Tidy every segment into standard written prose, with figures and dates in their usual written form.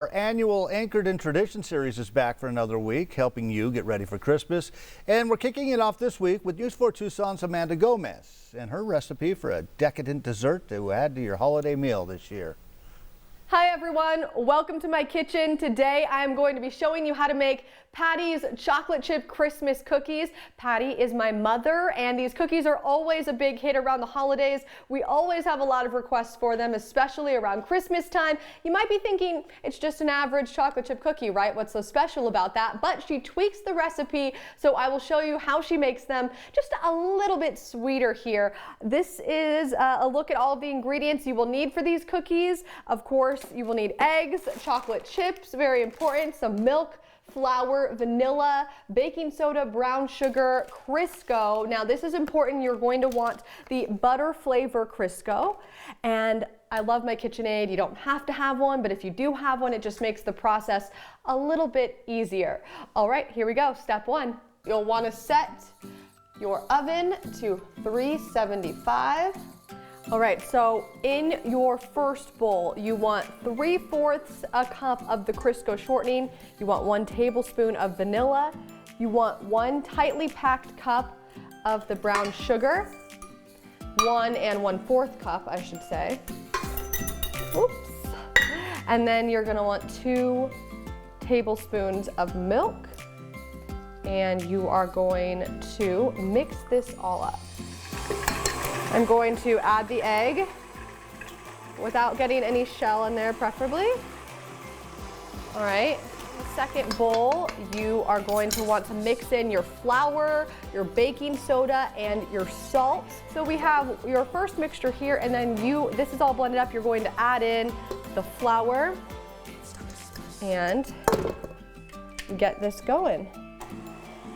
Our annual Anchored in Tradition series is back for another week, helping you get ready for Christmas. And we're kicking it off this week with News 4 Tucson's Amanda Gomez and her recipe for a decadent dessert to add to your holiday meal this year. Hi everyone, welcome to my kitchen. Today I am going to be showing you how to make Patti's chocolate chip Christmas cookies. Patti is my mother and these cookies are always a big hit around the holidays. We always have a lot of requests for them, especially around Christmas time. You might be thinking it's just an average chocolate chip cookie, right? What's so special about that? But she tweaks the recipe, so I will show you how she makes them just a little bit sweeter here. This is a look at all of the ingredients you will need for these cookies. Of course, you will need eggs, chocolate chips, very important, some milk, flour, vanilla, baking soda, brown sugar, Crisco. Now this is important. You're going to want the butter flavor Crisco. And I love my KitchenAid. You don't have to have one, but if you do have one, it just makes the process a little bit easier. All right, here we go. Step one. You'll want to set your oven to 375. All right, so in your first bowl, you want 3/4 a cup of the Crisco shortening. You want 1 tablespoon of vanilla. You want 1 tightly packed cup of the brown sugar. 1 1/4 cup, I should say. Oops. And then you're gonna want 2 tablespoons of milk. And you are going to mix this all up. I'm going to add the egg without getting any shell in there, preferably. All right, in the second bowl, you are going to want to mix in your flour, your baking soda, and your salt. So we have your first mixture here, and then this is all blended up. You're going to add in the flour and get this going.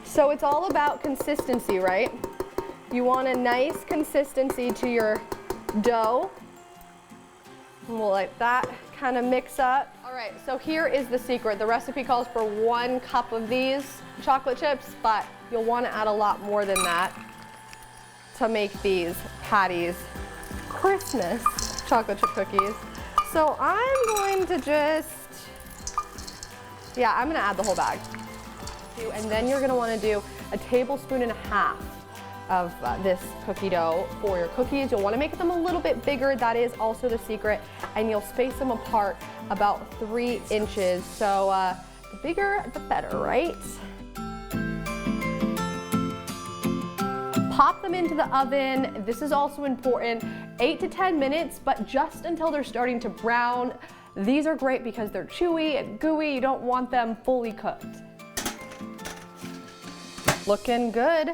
So it's all about consistency, right? You want a nice consistency to your dough. And we'll let that kind of mix up. All right, so here is the secret. The recipe calls for 1 cup of these chocolate chips, but you'll want to add a lot more than that to make these Patti's Christmas chocolate chip cookies. So I'm going to I'm going to add the whole bag. And then you're going to want to do 1.5 tablespoons of this cookie dough for your cookies. You'll want to make them a little bit bigger. That is also the secret. And you'll space them apart about 3 inches. So the bigger, the better, right? Pop them into the oven. This is also important. 8 to 10 minutes, but just until they're starting to brown. These are great because they're chewy and gooey. You don't want them fully cooked. Looking good.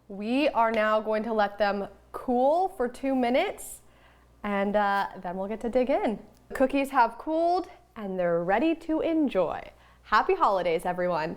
We are now going to let them cool for 2 minutes and then we'll get to dig in. The cookies have cooled and they're ready to enjoy. Happy holidays, everyone.